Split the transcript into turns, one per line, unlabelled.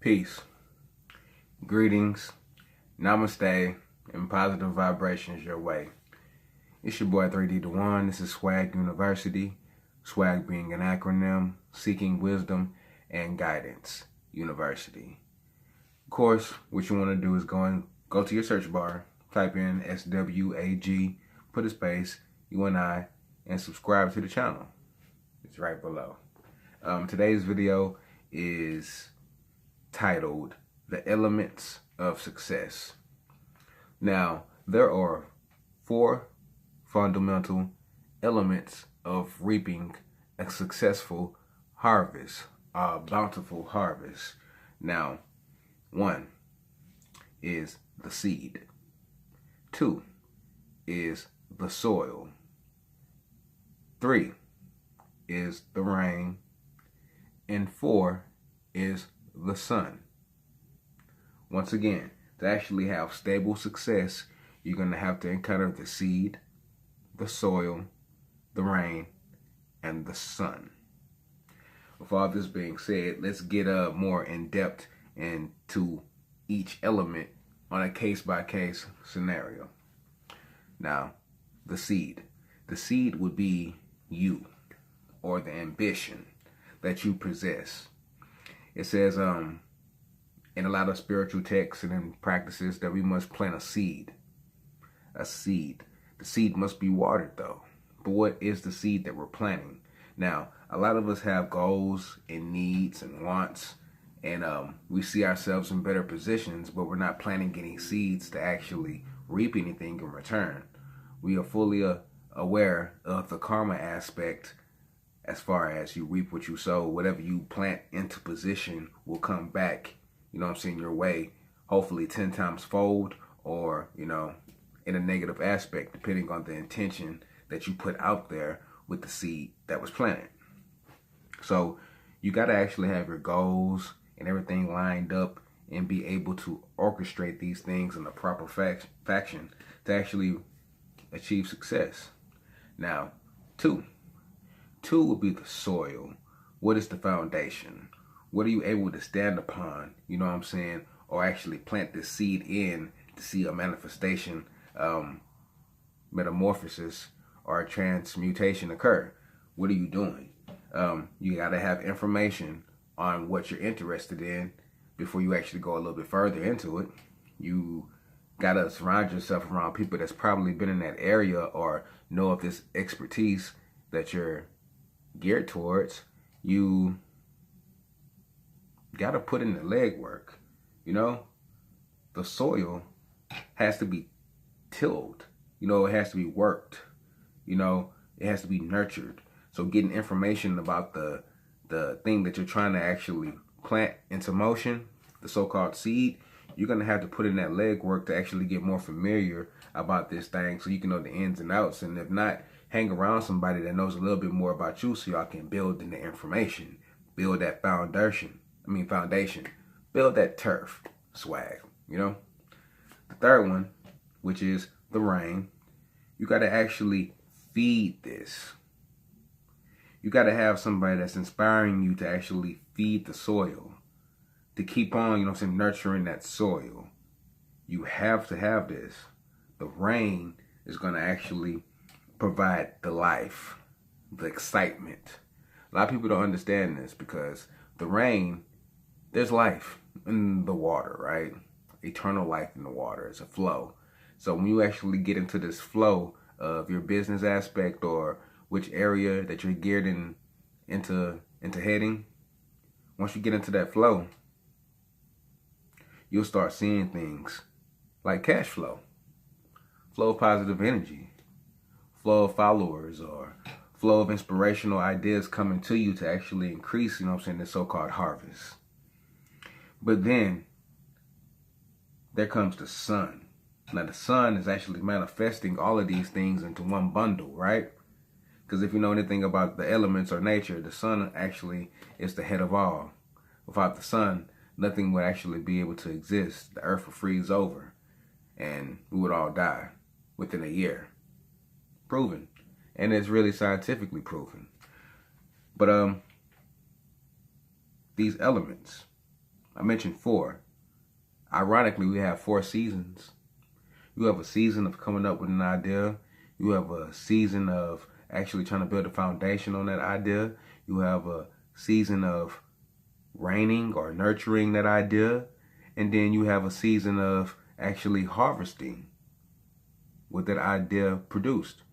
Peace, greetings, namaste, and positive vibrations your way. It's your boy 3D Dejuan. This is Swag University. Swag being an acronym, seeking wisdom and guidance university. Of course, what you want to do is go to your search bar, type in SWAG, put a space, UNI, and subscribe to the channel. It's right below. Today's video is titled The Elements of Success. Now, there are 4 fundamental elements of reaping a successful harvest, a bountiful harvest. Now, 1 is the seed. 2 is the soil. 3 is the rain. And 4 is the sun. Once again, to actually have stable success, you're going to have to encounter the seed, the soil, the rain, and the sun. With all this being said, let's get more in depth into each element on a case-by-case scenario. Now, the seed. The seed would be you, or the ambition that you possess. It says in a lot of spiritual texts and in practices that we must plant a seed. A seed. The seed must be watered though. But what is the seed that we're planting? Now, a lot of us have goals and needs and wants, and we see ourselves in better positions, but we're not planting any seeds to actually reap anything in return. We are fully aware of the karma aspect. As far as you reap what you sow, whatever you plant into position will come back, your way, hopefully 10 times fold, or, in a negative aspect, depending on the intention that you put out there with the seed that was planted. So you got to actually have your goals and everything lined up and be able to orchestrate these things in the proper fashion to actually achieve success. Now, 2 would be the soil. What is the foundation? What are you able to stand upon, or actually plant this seed in to see a manifestation, metamorphosis, or a transmutation occur? What are you doing? You got to have information on what you're interested in before you actually go a little bit further into it. You got to surround yourself around people that's probably been in that area or know of this expertise that you're geared towards. You got to put in the legwork. The soil has to be tilled. It has to be worked. It has to be nurtured. So getting information about the thing that you're trying to actually plant into motion, the so-called seed, you're going to have to put in that legwork to actually get more familiar about this thing so you can know the ins and outs. And if not, hang around somebody that knows a little bit more about you so y'all can build in the information, build that foundation, build that turf, swag, The third one, which is the rain, you got to actually feed this. You got to have somebody that's inspiring you to actually feed the soil, to keep on, nurturing that soil. You have to have this. The rain is going to actually provide the life, the excitement. A lot of people don't understand this because the rain, there's life in the water, right? Eternal life in the water. It's a flow. So when you actually get into this flow of your business aspect or which area that you're geared into heading, once you get into that flow, you'll start seeing things like cash flow, flow of positive energy, flow of followers, or flow of inspirational ideas coming to you to actually increase, this so-called harvest. But then there comes the sun. Now the sun is actually manifesting all of these things into one bundle, right? Because if you know anything about the elements or nature, the sun actually is the head of all. Without the sun, nothing would actually be able to exist. The earth would freeze over and we would all die within a year. Proven. And it's really scientifically proven. But these elements, I mentioned 4. Ironically, we have 4 seasons. You have a season of coming up with an idea. You have a season of actually trying to build a foundation on that idea. You have a season of raining or nurturing that idea. And then you have a season of actually harvesting what that idea produced.